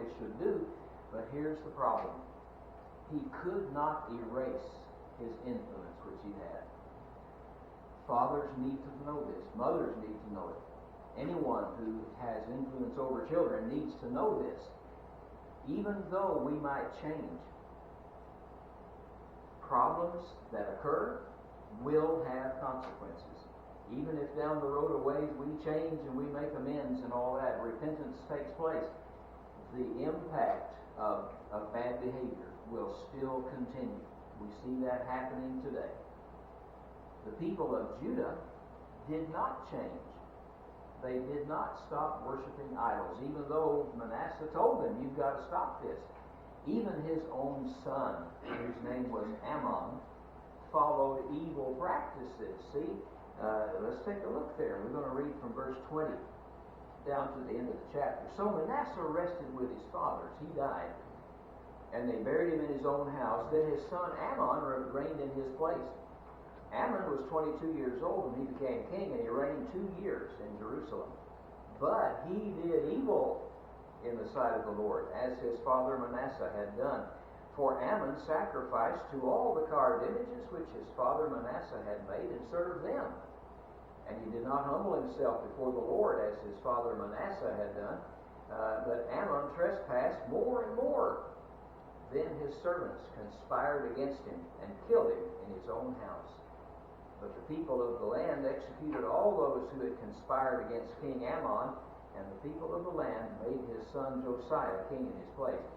they should do. But here's the problem. He could not erase his influence which he had. Fathers need to know this. Mothers need to know it. Anyone who has influence over children needs to know this. Even though we might change, problems that occur will have consequences. Even if down the road a ways we change and we make amends and all that, repentance takes place, the impact of bad behavior will still continue. We see that happening today. The people of Judah did not change. They did not stop worshiping idols, even though Manasseh told them, you've got to stop this. Even his own son, whose name was Ammon, followed evil practices. See, let's take a look there. We're going to read from verse 20 down to the end of the chapter. So Manasseh rested with his fathers. He died, and they buried him in his own house. Then his son Ammon reigned in his place. Ammon was 22 years old when he became king, and he reigned 2 years in Jerusalem. But he did evil in the sight of the Lord, as his father Manasseh had done. For Ammon sacrificed to all the carved images which his father Manasseh had made, and served them. And he did not humble himself before the Lord, as his father Manasseh had done. But Ammon trespassed more and more. Then his servants conspired against him, and killed him in his own house. But the people of the land executed all those who had conspired against King Ammon, and the people of the land made his son Josiah king in his place.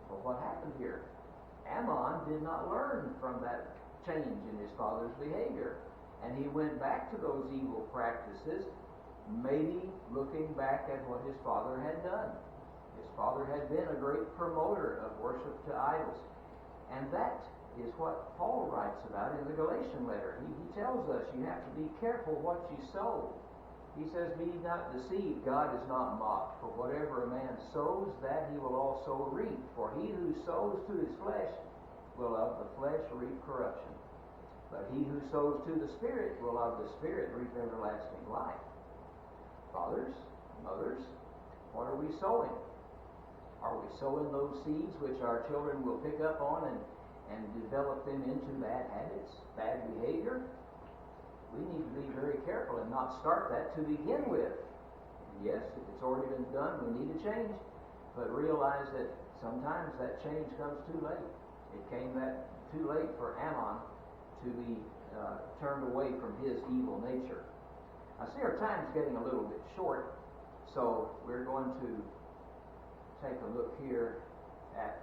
Well, what happened here? Ammon did not learn from that change in his father's behavior, and he went back to those evil practices, maybe looking back at what his father had done. His father had been a great promoter of worship to idols, and that is what Paul writes about in the Galatian letter. He tells us you have to be careful what you sow. He says, be not deceived, God is not mocked. For whatever a man sows, that he will also reap. For he who sows to his flesh will of the flesh reap corruption. But he who sows to the Spirit will of the Spirit reap everlasting life. Fathers, mothers, what are we sowing? Are we sowing those seeds which our children will pick up on and develop them into bad habits, bad behavior? We need to be very careful and not start that to begin with. And yes, if it's already been done, we need to change. But realize that sometimes that change comes too late. It came too late for Ammon to be turned away from his evil nature. I see our time's getting a little bit short, so we're going to take a look here at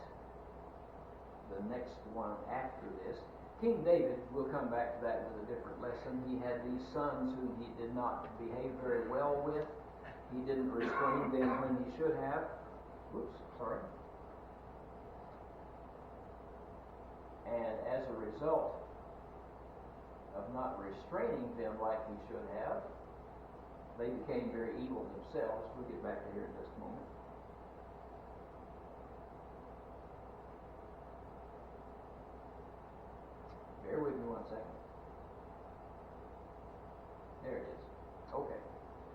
the next one after this. King David, we'll come back to that with a different lesson. He had these sons whom he did not behave very well with. He didn't restrain them when he should have. And as a result of not restraining them like he should have, they became very evil themselves. We'll get back to here in just a moment. Bear with me 1 second. There it is. Okay.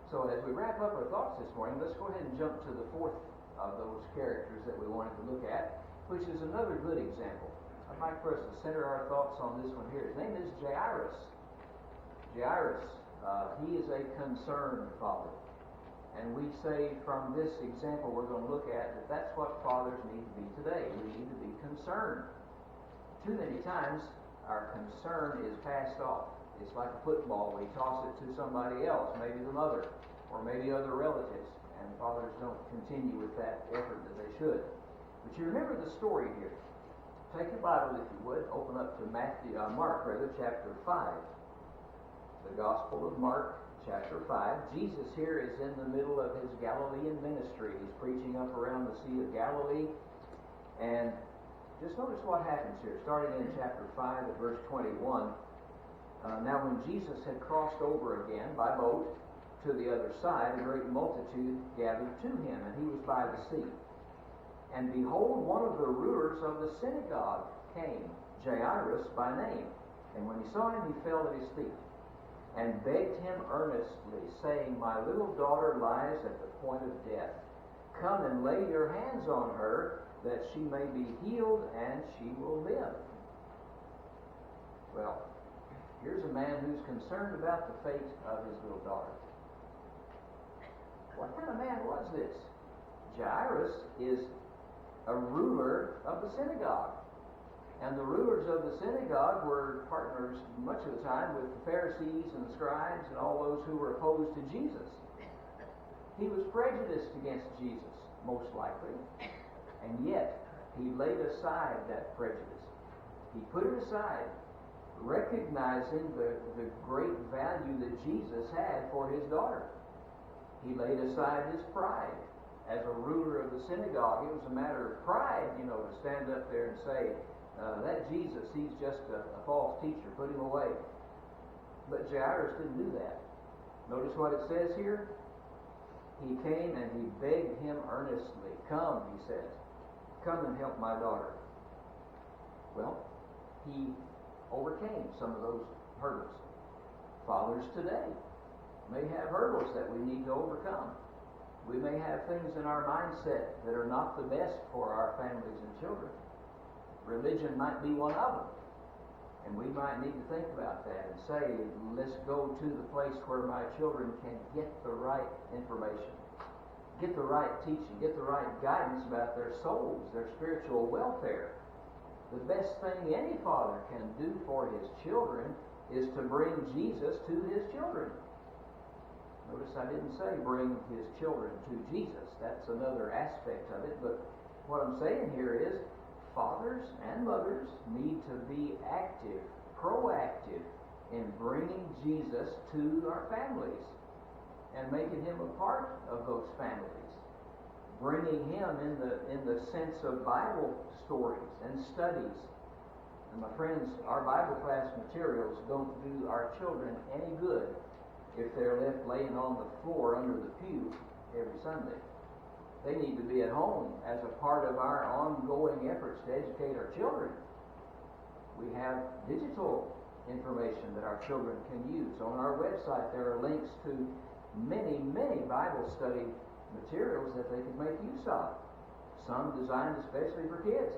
So as we wrap up our thoughts this morning, let's go ahead and jump to the fourth of those characters that we wanted to look at, which is another good example. I'd like for us to center our thoughts on this one here. His name is Jairus. Jairus, he is a concerned father. And we say from this example we're going to look at that that's what fathers need to be today. We need to be concerned. Too many times our concern is passed off. It's like a football. We toss it to somebody else, maybe the mother, or maybe other relatives, and fathers don't continue with that effort that they should. But you remember the story here. Take your Bible, if you would, open up to Mark chapter 5. The Gospel of Mark, chapter 5. Jesus here is in the middle of his Galilean ministry. He's preaching up around the Sea of Galilee, and just notice what happens here, starting in chapter 5 at verse 21. Now when Jesus had crossed over again by boat to the other side, a great multitude gathered to him, and he was by the sea. And behold, one of the rulers of the synagogue came, Jairus by name. And when he saw him, he fell at his feet, and begged him earnestly, saying, My little daughter lies at the point of death. come and lay your hands on her, that she may be healed and she will live. Well, here's a man who's concerned about the fate of his little daughter. What kind of man was this? Jairus is a ruler of the synagogue. And the rulers of the synagogue were partners much of the time with the Pharisees and the scribes and all those who were opposed to Jesus. He was prejudiced against Jesus, most likely, and yet he laid aside that prejudice. He put it aside, recognizing the great value that Jesus had for his daughter. He laid aside his pride. As a ruler of the synagogue, it was a matter of pride, to stand up there and say, that Jesus, he's just a false teacher, put him away. But Jairus didn't do that. Notice what it says here. He came and he begged him earnestly. Come, he says, come and help my daughter. Well, he overcame some of those hurdles. Fathers today may have hurdles that we need to overcome. We may have things in our mindset that are not the best for our families and children. Religion might be one of them. And we might need to think about that and say, let's go to the place where my children can get the right information, get the right teaching, get the right guidance about their souls, their spiritual welfare. The best thing any father can do for his children is to bring Jesus to his children. Notice I didn't say bring his children to Jesus. That's another aspect of it. But what I'm saying here is fathers and mothers need to be active, proactive in bringing Jesus to our families and making him a part of those families, bringing him in the sense of Bible stories and studies. And my friends, our Bible class materials don't do our children any good if they're left laying on the floor under the pew every Sunday. They need to be at home as a part of our ongoing efforts to educate our children. We have digital information that our children can use. On our website there are links to many, many Bible study materials that they can make use of. Some designed especially for kids.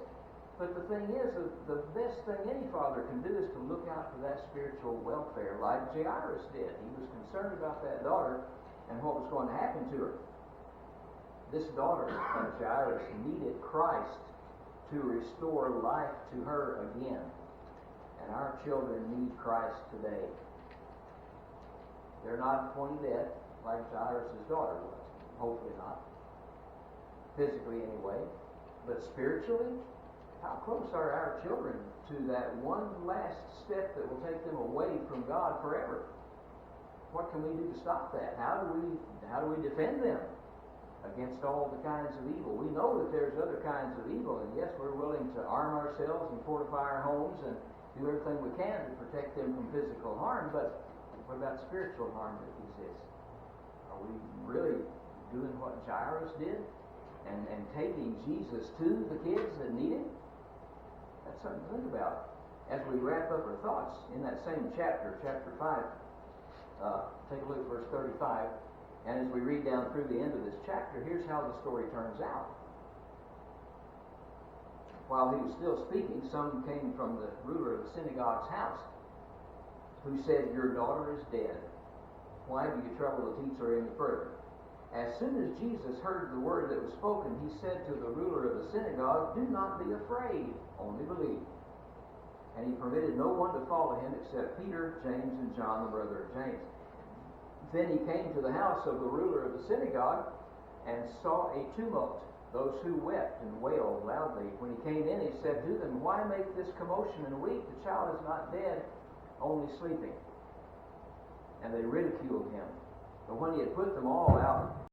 But the thing is, the best thing any father can do is to look out for that spiritual welfare like Jairus did. He was concerned about that daughter and what was going to happen to her. This daughter of Jairus needed Christ to restore life to her again. And our children need Christ today. They're not going dead like Jairus' daughter was. Hopefully not. Physically anyway. But spiritually, how close are our children to that one last step that will take them away from God forever? What can we do to stop that? How do we defend them against all the kinds of evil? We know that there's other kinds of evil, and yes, we're willing to arm ourselves and fortify our homes and do everything we can to protect them from physical harm, but what about spiritual harm that exists? Are we really doing what Jairus did and taking Jesus to the kids that need him? That's something to think about. As we wrap up our thoughts in that same chapter 5, take a look at verse 35. And as we read down through the end of this chapter, here's how the story turns out. While he was still speaking, some came from the ruler of the synagogue's house, who said, "Your daughter is dead. Why do you trouble the teacher any further?" As soon as Jesus heard the word that was spoken, he said to the ruler of the synagogue, "Do not be afraid, only believe." And he permitted no one to follow him except Peter, James, and John, the brother of James. Then he came to the house of the ruler of the synagogue and saw a tumult, those who wept and wailed loudly. When he came in, he said to them, "Why make this commotion and weep? The child is not dead, only sleeping." And they ridiculed him. But when he had put them all out